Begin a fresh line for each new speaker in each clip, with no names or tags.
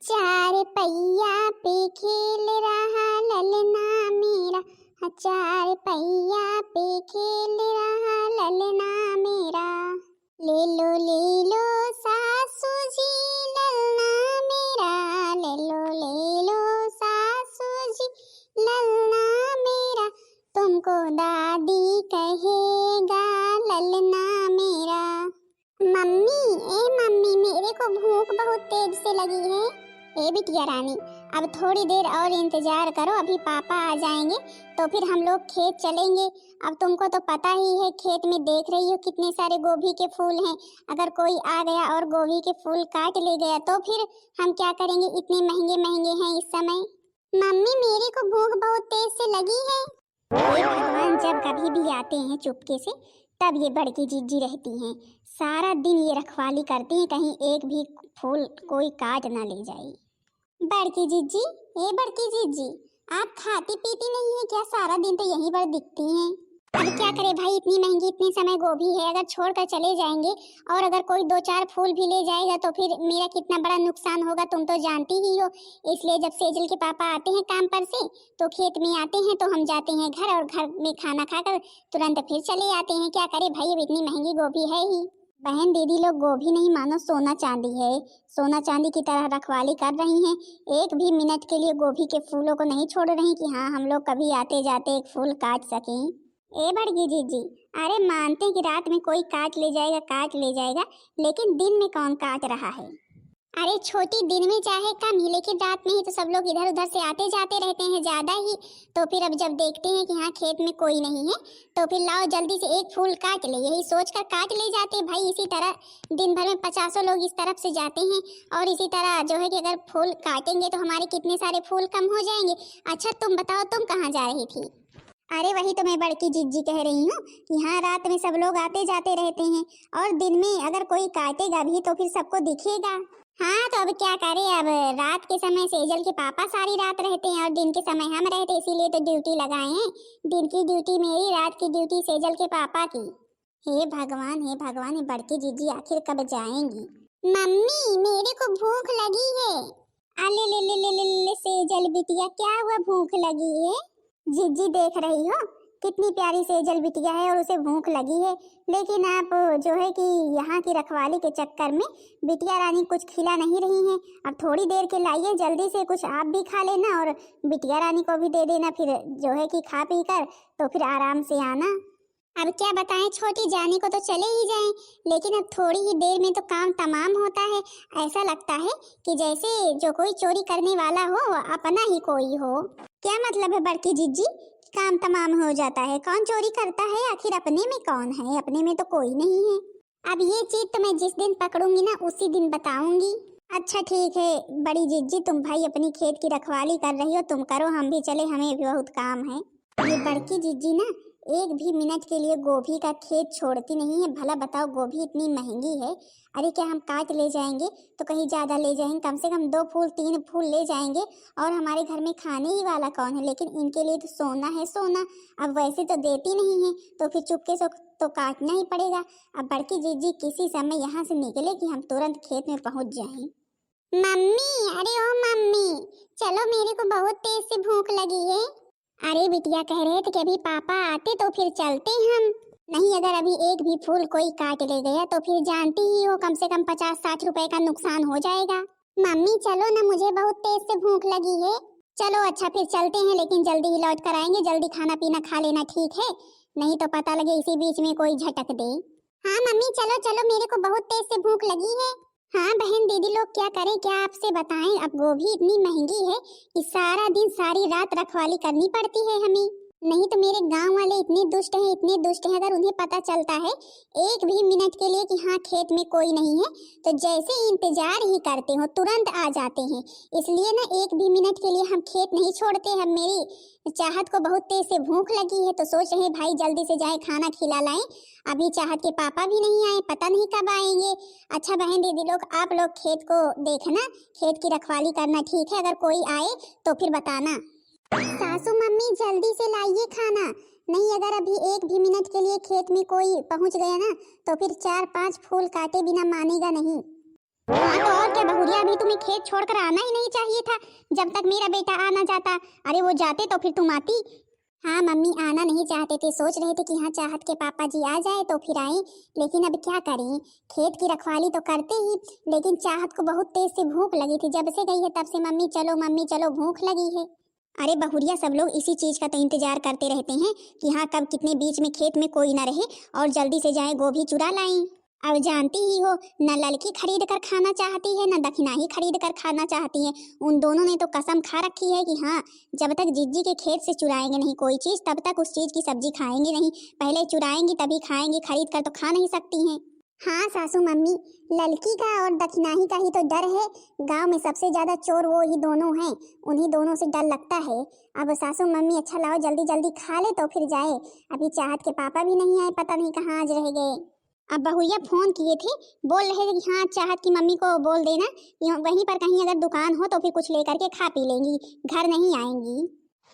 चार पहिया पे खेल रहा ललना मेरा, हाँ चार पहिया पे खेल रहा ललना मेरा। ले लो सासू जी ललना मेरा, ले लो सासू जी ललना मेरा। तुमको दादी कहेगा ललना मेरा। मम्मी, ए मम्मी, मेरे को भूख बहुत तेज से लगी है। ए बिटिया रानी, अब थोड़ी देर और इंतजार करो, अभी पापा आ जाएंगे तो फिर हम लोग खेत चलेंगे। अब तुमको तो पता ही है, खेत में देख रही हो कितने सारे गोभी के फूल हैं। अगर कोई आ गया और गोभी के फूल काट ले गया तो फिर हम क्या करेंगे? इतने महंगे महंगे हैं इस समय। मम्मी, मेरे को भूख बहुत तेज से लगी है। हे भगवान, जब कभी भी आते हैं चुपके से तब ये बड़की जीजी रहती हैं। सारा दिन ये रखवाली करती हैं, कहीं एक भी फूल कोई काट ना ले जाए। बड़की जीजी, ये बड़की जीजी, आप खाती पीती नहीं है क्या? सारा दिन तो यहीं पर दिखती हैं। अब क्या करे भाई, इतनी महंगी इतने समय गोभी है, अगर छोड़कर चले जाएंगे और अगर कोई दो चार फूल भी ले जाएगा तो फिर मेरा कितना बड़ा नुकसान होगा, तुम तो जानती ही हो। इसलिए जब सेजल के पापा आते हैं काम पर से तो खेत में आते हैं तो हम जाते हैं घर, और घर में खाना खाकर तुरंत फिर चले आते हैं। क्या करे भाई, अब इतनी महंगी गोभी है ही। बहन दीदी लोग गोभी नहीं मानो सोना चांदी है, सोना चांदी की तरह रखवाली कर रही हैं। एक भी मिनट के लिए गोभी के फूलों को नहीं छोड़ रही कि हाँ हम लोग कभी आते जाते एक फूल काट सकें। ए बड़गी जीजी, अरे मानते हैं कि रात में कोई काट ले जाएगा, लेकिन दिन में कौन काट रहा है? अरे छोटी, दिन में चाहे कम ही, लेकिन रात में ही तो सब लोग इधर उधर से आते जाते रहते हैं ज्यादा ही। तो फिर अब जब देखते हैं कि हाँ खेत में कोई नहीं है तो फिर लाओ जल्दी से एक फूल काट ले, यही सोचकर काट ले जाते हैं भाई। इसी तरह दिन भर में 50 लोग इस तरफ से जाते हैं और इसी तरह जो है कि अगर फूल काटेंगे तो हमारे कितने सारे फूल कम हो जाएंगे। अच्छा तुम बताओ, तुम कहाँ जा रही थी? अरे वही तो मैं बड़की जीजी कह रही हूँ कि हाँ रात में सब लोग आते जाते रहते हैं और दिन में अगर कोई काटेगा भी तो फिर सबको दिखेगा। हाँ तो अब क्या करें, अब रात के समय सेजल के पापा सारी रात रहते हैं और दिन के समय हम रहते, इसीलिए तो ड्यूटी लगाए हैं। दिन की ड्यूटी मेरी, रात की ड्यूटी सेजल के पापा की। हे भगवान, हे भगवान, ये बड़की जीजी आखिर कब जाएंगी? मम्मी, मेरे को भूख लगी है। अले ले ले ले ले ले सेजल बिटिया, क्या हुआ, भूख लगी है? जीजी देख रही हो कितनी प्यारी सेजल बिटिया है और उसे भूख लगी है, लेकिन आप जो है कि यहाँ की रखवाली के चक्कर में बिटिया रानी कुछ खिला नहीं रही हैं। अब थोड़ी देर के लाइए, जल्दी से कुछ आप भी खा लेना और बिटिया रानी को भी दे देना, फिर जो है कि खा पी कर तो फिर आराम से आना। अब क्या बताएं, छोटी जाने को तो चले ही जाएं, लेकिन अब थोड़ी ही देर में तो काम तमाम होता है। ऐसा लगता है कि जैसे जो कोई चोरी करने वाला हो वो अपना ही कोई हो। क्या मतलब है बड़की जीजी, काम तमाम हो जाता है? कौन चोरी करता है आखिर? अपने में कौन है? अपने में तो कोई नहीं है। अब ये चीज तो मैं जिस दिन पकड़ूंगी ना उसी दिन बताऊंगी। अच्छा ठीक है बड़ी जीजी, तुम भाई अपनी खेत की रखवाली कर रही हो, तुम करो, हम भी चले, हमें भी बहुत काम है। ये बड़की जीजी ना एक भी मिनट के लिए गोभी का खेत छोड़ती नहीं है। भला बताओ, गोभी इतनी महंगी है, अरे क्या हम काट ले जाएंगे तो कहीं ज़्यादा ले जाएंगे, कम से कम 2 फूल 3 फूल ले जाएंगे और हमारे घर में खाने ही वाला कौन है? लेकिन इनके लिए तो सोना है सोना। अब वैसे तो देती नहीं है तो फिर चुपके से तो काटना ही पड़ेगा। अब बड़की जीजी किसी समय यहाँ से निकले कि हम तुरंत खेत में पहुँच जाएं। मम्मी, अरे ओ मम्मी, चलो, मेरे को बहुत तेज से भूख लगी है। अरे बिटिया कह रहे थे कि अभी पापा आते तो फिर चलते हम। नहीं, अगर अभी एक भी फूल कोई काट ले गया तो फिर जानती ही हो कम से कम 50-60 रुपए का नुकसान हो जाएगा। मम्मी चलो ना, मुझे बहुत तेज से भूख लगी है। चलो अच्छा फिर चलते हैं, लेकिन जल्दी ही लौट कर आएंगे, जल्दी खाना पीना खा लेना, ठीक है? नहीं तो पता लगे इसी बीच में कोई झटक दे। हाँ मम्मी चलो चलो, मेरे को बहुत तेज से भूख लगी है। हाँ बहन दीदी लोग क्या करें, क्या आपसे बताएं, अब गोभी इतनी महंगी है कि सारा दिन सारी रात रखवाली करनी पड़ती है हमें। नहीं तो मेरे गांव वाले इतने दुष्ट हैं, इतने दुष्ट हैं, अगर उन्हें पता चलता है एक भी मिनट के लिए कि हाँ खेत में कोई नहीं है तो जैसे इंतजार ही करते हो तुरंत आ जाते हैं। इसलिए ना एक भी मिनट के लिए हम खेत नहीं छोड़ते। हम मेरी चाहत को बहुत तेज से भूख लगी है तो सोच रहे भाई जल्दी से जाए खाना खिला लाएं। अभी चाहत के पापा भी नहीं आए, पता नहीं कब आएंगे। अच्छा बहन दीदी लोग, आप लोग खेत को देखना, खेत की रखवाली करना, ठीक है? अगर कोई आए तो फिर बताना। सासू मम्मी जल्दी से लाइए खाना, नहीं अगर अभी एक भी मिनट के लिए खेत में कोई पहुंच गया ना तो फिर 4-5 फूल काटे बिना मानेगा नहीं। हाँ तो और क्या बहुरिया, अभी तुम्हें खेत छोड़कर आना ही नहीं चाहिए था जब तक मेरा बेटा आ ना जाता। अरे वो जाते तो फिर तुम आती। हाँ मम्मी, आना नहीं चाहते थे, सोच रहे थे कि हाँ चाहत के पापा जी आ जाए तो फिर आए, लेकिन अब क्या करें, खेत की रखवाली तो करते ही, लेकिन चाहत को बहुत तेज से भूख लगी थी। जब से गई है तब से मम्मी चलो भूख लगी है। अरे बहुरिया, सब लोग इसी चीज का तो इंतजार करते रहते हैं कि हाँ कब कितने बीच में खेत में कोई ना रहे और जल्दी से जाए गोभी चुरा लाएं। अब जानती ही हो, न लड़की खरीद कर खाना चाहती है न दखनाही खरीद कर खाना चाहती है। उन दोनों ने तो कसम खा रखी है कि हाँ जब तक जीजी के खेत से चुराएंगे नहीं कोई चीज तब तक उस चीज की सब्जी खाएंगे नहीं, पहले चुराएंगी तभी खाएंगी, खरीद कर तो खा नहीं सकती हैं। हाँ सासू मम्मी, लड़की का और दखनाही का ही तो डर है। गांव में सबसे ज्यादा चोर वो ही दोनों हैं, उन्हीं दोनों से डर लगता है। अब सासू मम्मी अच्छा लाओ जल्दी जल्दी खा ले तो फिर जाए। अभी चाहत के पापा भी नहीं आए, पता नहीं कहाँ आज रह गए। अब बहुया फोन किए थे, बोल रहे थे कि हाँ चाहत की मम्मी को बोल देना वहीं पर कहीं अगर दुकान हो तो फिर कुछ लेकर के खा पी लेंगी, घर नहीं आएंगी।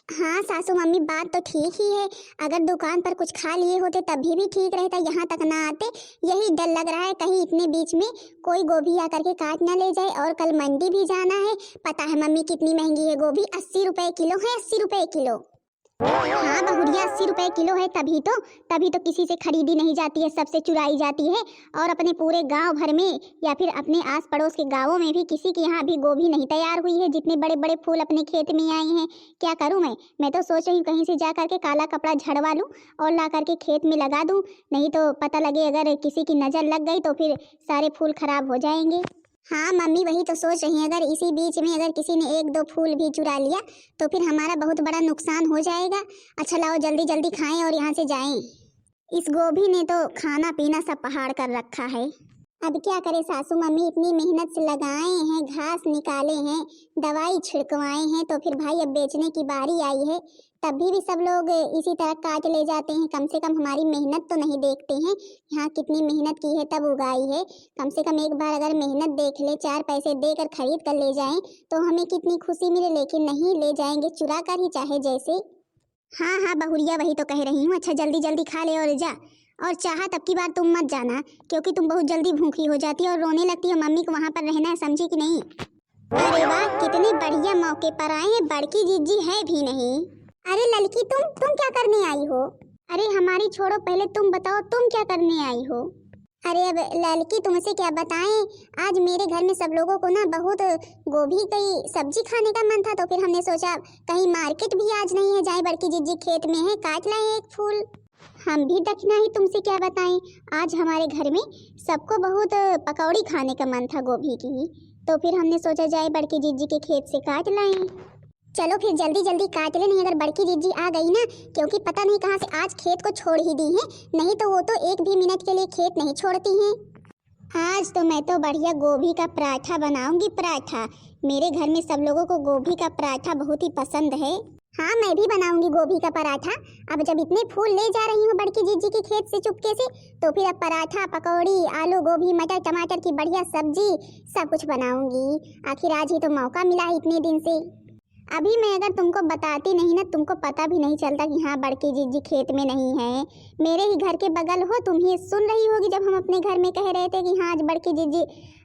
हाँ सासू मम्मी, बात तो ठीक ही है, अगर दुकान पर कुछ खा लिए होते तभी भी ठीक रहता, यहाँ तक ना आते। यही डर लग रहा है कहीं इतने बीच में कोई गोभी आकर के काट ना ले जाए। और कल मंडी भी जाना है, पता है मम्मी कितनी महंगी है गोभी, 80 रुपए किलो है, 80 रुपए किलो। हाँ बहुरिया, 80 रुपए किलो है, तभी तो किसी से खरीदी नहीं जाती है, सबसे चुराई जाती है। और अपने पूरे गांव भर में या फिर अपने आस पड़ोस के गांवों में भी किसी के यहाँ भी गोभी नहीं तैयार हुई है। जितने बड़े बड़े फूल अपने खेत में आए हैं, क्या करूँ मैं तो सोच रही हूँ कहीं से जा करके काला कपड़ा झड़वा लूँ और ला करके खेत में लगा दूँ, नहीं तो पता लगे अगर किसी की नज़र लग गई तो फिर सारे फूल खराब हो जाएंगे। हाँ मम्मी, वही तो सोच रही हैं, अगर इसी बीच में अगर किसी ने एक दो फूल भी चुरा लिया तो फिर हमारा बहुत बड़ा नुकसान हो जाएगा। अच्छा लाओ जल्दी जल्दी खाएं और यहाँ से जाएं। इस गोभी ने तो खाना पीना सब पहाड़ कर रखा है। अब क्या करे सासू मम्मी, इतनी मेहनत से लगाए हैं, घास निकाले हैं, दवाई छिड़कवाए हैं, तो फिर भाई अब बेचने की बारी आई है, तभी भी सब लोग इसी तरह काट ले जाते हैं। कम से कम हमारी मेहनत तो नहीं देखते हैं, यहाँ कितनी मेहनत की है तब उगाई है। कम से कम एक बार अगर मेहनत देख ले, 4 पैसे देकर खरीद कर ले जाएं तो हमें कितनी खुशी मिले, लेकिन नहीं, ले जाएंगे चुरा कर ही चाहे जैसे। हाँ बहुरिया, वही तो कह रही हूँ। अच्छा जल्दी जल्दी खा ले और जा, और चाहत अब की बार तुम मत जाना क्योंकि तुम बहुत जल्दी भूखी हो जाती है और रोने लगती है। मम्मी को वहाँ पर रहना है, समझी कि नहीं। अरे वाह, कितने बढ़िया मौके पर आए हैं, बड़की जीजी है भी नहीं। अरे लड़की, तुम क्या करने आई हो? अरे हमारी छोड़ो, पहले तुम बताओ तुम क्या करने आई हो? अरे अब लड़की तुमसे क्या बताएं, आज मेरे घर में सब लोगों को ना बहुत गोभी की सब्जी खाने का मन था, तो फिर हमने सोचा कहीं मार्केट भी आज नहीं है, जाए बड़की जीजी खेत में है, काट लाए एक फूल। हम भी दखना ही तुमसे क्या बताएं, आज हमारे घर में सबको बहुत पकौड़ी खाने का मन था गोभी की, तो फिर हमने सोचा जाए बड़की जीजी के खेत से काट लाएं। चलो फिर जल्दी जल्दी काट ले, नहीं अगर बड़की जीजी आ गई ना, क्योंकि पता नहीं कहाँ से आज खेत को छोड़ ही दी है, नहीं तो वो तो एक भी मिनट के लिए खेत नहीं छोड़ती हैं। आज तो मैं तो बढ़िया गोभी का पराठा बनाऊंगी, पराठा। मेरे घर में सब लोगों को गोभी का पराठा बहुत ही पसंद है। हाँ मैं भी बनाऊंगी गोभी का पराठा। अब जब इतने फूल ले जा रही हूँ बड़की जीजी के खेत से चुपके से, तो फिर अब पराठा, पकौड़ी, आलू गोभी मटर टमाटर की बढ़िया सब्जी सब कुछ बनाऊंगी। आखिर आज ही तो मौका मिला है इतने दिन से। अभी मैं अगर तुमको बताती नहीं ना, तुमको पता भी नहीं चलता कि हाँ बड़की जीजी खेत में नहीं है। मेरे ही घर के बगल हो, तुम ही सुन रही होगी जब हम अपने घर में कह रहे थे कि हाँ आज बड़की जीजी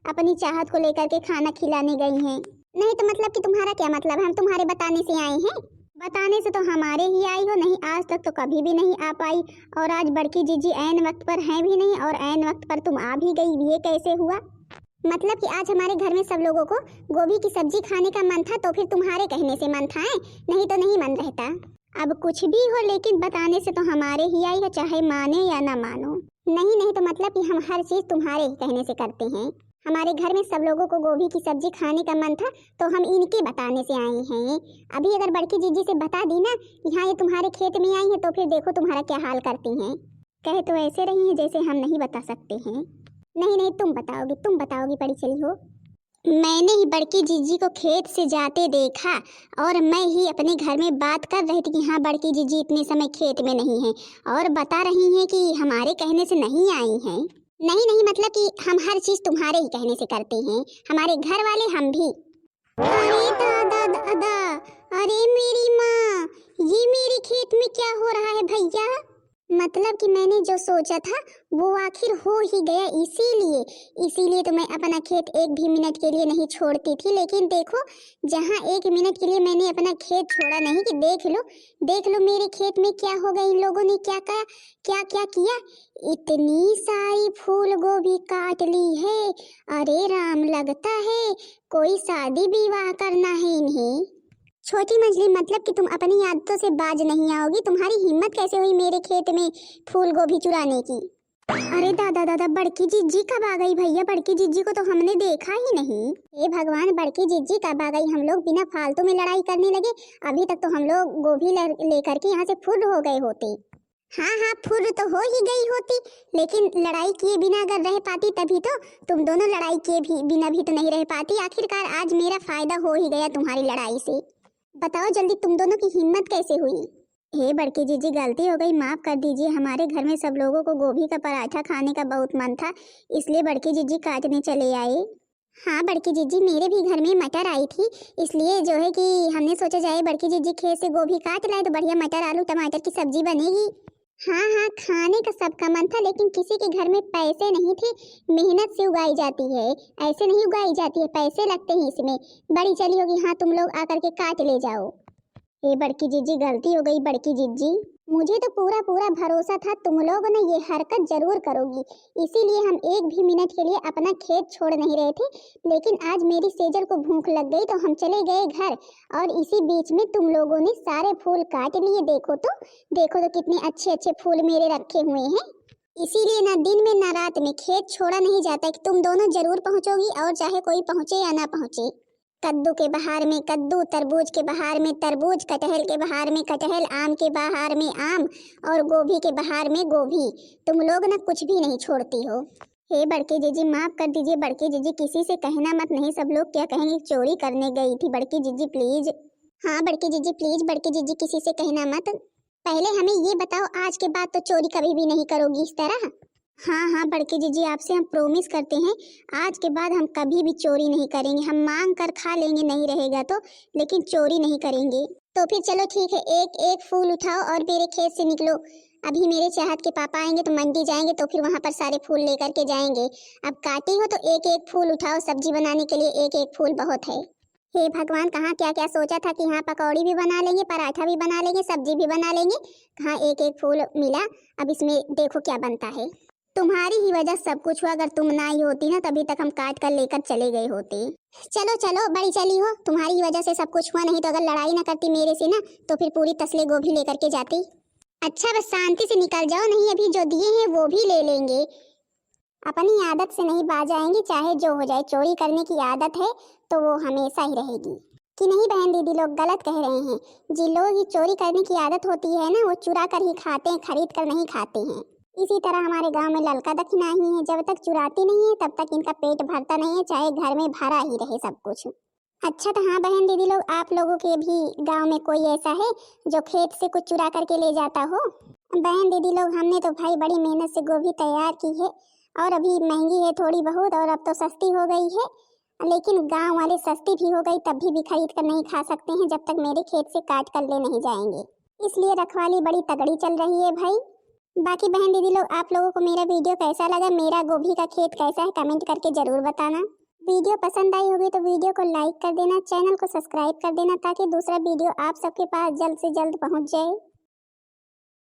अपनी चाहत को लेकर के खाना खिलाने गई हैं। नहीं तो मतलब कि तुम्हारा क्या मतलब है, हम तुम्हारे बताने से आए हैं? बताने से तो हमारे ही आई हो, नहीं आज तक तो कभी भी नहीं आ पाई, और आज बड़की जीजी ऐन वक्त पर हैं भी नहीं और ऐन वक्त पर तुम आ भी गई, ये कैसे हुआ? मतलब कि आज हमारे घर में सब लोगों को गोभी की सब्जी खाने का मन था, तो फिर तुम्हारे कहने से मन था, नहीं तो नहीं मन रहता। अब कुछ भी हो लेकिन बताने से तो हमारे ही आई है, चाहे माने या ना मानो। नहीं तो मतलब कि हम हर चीज तुम्हारे ही कहने से करते हैं। हमारे घर में सब लोगों को गोभी की सब्जी खाने का मन था, तो हम इनके बताने से आए हैं। अभी अगर बड़की जीजी से बता दी ना यहाँ ये तुम्हारे खेत में आई है, तो फिर देखो तुम्हारा क्या हाल करती हैं। कहे तो ऐसे रही हैं जैसे हम नहीं बता सकते हैं। नहीं तुम बताओगी पड़ी चली हो। मैंने ही बड़की जीजी को खेत से जाते देखा और मैं ही अपने घर में बात कर रही थी कि हाँ बड़की जीजी इतने समय खेत में नहीं है, और बता रही हैं कि हमारे कहने से नहीं आई हैं। नहीं मतलब कि हम हर चीज तुम्हारे ही कहने से करते हैं, हमारे घर वाले हम भी। अरे दादा, अरे मेरी माँ, ये मेरे खेत में क्या हो रहा है भैया? मतलब कि मैंने जो सोचा था वो आखिर हो ही गया, इसीलिए तो मैं अपना खेत एक भी मिनट के लिए नहीं छोड़ती थी। लेकिन देखो, जहाँ एक मिनट के लिए मैंने अपना खेत छोड़ा नहीं कि देख लो मेरे खेत में क्या हो गया। इन लोगों ने क्या क्या किया, इतनी सारी फूल गोभी काट ली है। अरे राम, लगता है कोई शादी विवाह करना है इन्हें। छोटी मछली, मतलब कि तुम अपनी आदतों से बाज नहीं आओगी। तुम्हारी हिम्मत कैसे हुई मेरे खेत में फूल गोभी चुराने की। अरे दादा दादा, बड़की जिज्जी कब आ गई भैया? बड़की जिज्जी को तो हमने देखा ही नहीं। हे भगवान, बड़की जिज्जी कब आ गई? हम लोग बिना फालतू में लड़ाई करने लगे। अभी तक तो हम लोग गोभी लेकर के यहाँ से फुर्र हो गए होते। हाँ, फुर्र तो हो ही गई होती, लेकिन लड़ाई किए बिना अगर रह पाती तभी तो। तुम दोनों लड़ाई किए भी बिना भी तो नहीं रह पाती। आखिरकार आज मेरा फायदा हो ही गया तुम्हारी लड़ाई से। बताओ जल्दी, तुम दोनों की हिम्मत कैसे हुई? हे बड़की जीजी, गलती हो गई, माफ कर दीजिए। हमारे घर में सब लोगों को गोभी का पराठा खाने का बहुत मन था, इसलिए बड़की जीजी काटने चले आए। हाँ बड़की जीजी, मेरे भी घर में मटर आई थी, इसलिए जो है कि हमने सोचा जाए बड़की जीजी खेत से गोभी काट लाए तो बढ़िया मटर आलू टमाटर की सब्जी बनेगी। हाँ, खाने का सबका मन था, लेकिन किसी के घर में पैसे नहीं थे। मेहनत से उगाई जाती है, ऐसे नहीं उगाई जाती है, पैसे लगते हैं इसमें। बड़ी चली होगी, हाँ तुम लोग आकर के काट ले जाओ। ये बड़की जीजी, गलती हो गई बड़की जीजी। मुझे तो पूरा भरोसा था तुम लोग ने ये हरकत जरूर करोगी, इसीलिए हम एक भी मिनट के लिए अपना खेत छोड़ नहीं रहे थे। लेकिन आज मेरी सेजल को भूख लग गई तो हम चले गए घर, और इसी बीच में तुम लोगों ने सारे फूल काट लिए। देखो तो कितने अच्छे अच्छे फूल मेरे रखे हुए हैं। इसीलिए ना दिन में ना रात में खेत छोड़ा नहीं जाता कि तुम दोनों जरूर पहुंचोगी, और चाहे कोई पहुंचे या ना पहुंचे। कद्दू के बहार में कद्दू, तरबूज के बहार में तरबूज, कटहल के बहार में कटहल, आम के बहार में आम, और गोभी के बहार में गोभी। तुम लोग ना कुछ भी नहीं छोड़ती हो। हे बड़की जीजी, माफ कर दीजिए बड़की जीजी, किसी से कहना मत, नहीं सब लोग क्या कहेंगे चोरी करने गई थी। बड़की जीजी प्लीज। हाँ बड़की जीजी प्लीज, बड़की जीजी किसी से कहना मत। पहले हमें ये बताओ, आज के बाद तो चोरी कभी भी नहीं करोगी इस तरह? हाँ बड़की जीजी, आपसे हम प्रॉमिस करते हैं, आज के बाद हम कभी भी चोरी नहीं करेंगे। हम मांग कर खा लेंगे नहीं रहेगा तो, लेकिन चोरी नहीं करेंगे। तो फिर चलो ठीक है, एक एक फूल उठाओ और मेरे खेत से निकलो। अभी मेरे चाहत के पापा आएंगे तो मंडी जाएंगे, तो फिर वहाँ पर सारे फूल लेकर के जाएंगे। अब काटी हो तो एक एक फूल उठाओ, सब्जी बनाने के लिए एक एक फूल बहुत है। हे भगवान, कहाँ क्या क्या सोचा था कि हाँ पकौड़ी भी बना लेंगे, पराठा भी बना लेंगे, सब्जी भी बना लेंगे। कहाँ एक एक फूल मिला। अब इसमें देखो क्या बनता है। तुम्हारी ही वजह सब कुछ हुआ, अगर तुम ना ही होती ना तभी तक हम काट कर लेकर चले गए होते। चलो बड़ी चली हो, तुम्हारी ही वजह से सब कुछ हुआ, नहीं तो अगर लड़ाई ना करती मेरे से ना तो फिर पूरी तसले गोभी लेकर के जाती। अच्छा बस शांति से निकल जाओ, नहीं अभी जो दिए हैं वो भी ले लेंगे। अपनी आदत से नहीं बाज आएंगे, चाहे जो हो जाए। चोरी करने की आदत है तो वो हमेशा ही रहेगी। कि नहीं बहन दीदी, लोग गलत कह रहे हैं। जिन लोगों की चोरी करने की आदत होती है ना, वो चुरा कर ही खाते हैं, खरीद कर नहीं खाते हैं। इसी तरह हमारे गांव में ललका दक्षिणा ही है, जब तक चुराती नहीं है तब तक इनका पेट भरता नहीं है, चाहे घर में भरा ही रहे सब कुछ। अच्छा तो हाँ बहन दीदी लोग, आप लोगों के भी गांव में कोई ऐसा है जो खेत से कुछ चुरा करके ले जाता हो? बहन दीदी लोग, हमने तो भाई बड़ी मेहनत से गोभी तैयार की है, और अभी महंगी है थोड़ी बहुत, और अब तो सस्ती हो गई है। लेकिन गाँव वाले सस्ती भी हो गई तब भी खरीद कर नहीं खा सकते हैं जब तक मेरे खेत से काट कर ले नहीं जाएंगे। इसलिए रखवाली बड़ी तगड़ी चल रही है भाई। बाकी बहन दीदी लोग, आप लोगों को मेरा वीडियो कैसा लगा, मेरा गोभी का खेत कैसा है, कमेंट करके जरूर बताना। वीडियो पसंद आई होगी तो वीडियो को लाइक कर देना, चैनल को सब्सक्राइब कर देना, ताकि दूसरा वीडियो आप सबके पास जल्द से जल्द पहुंच जाए।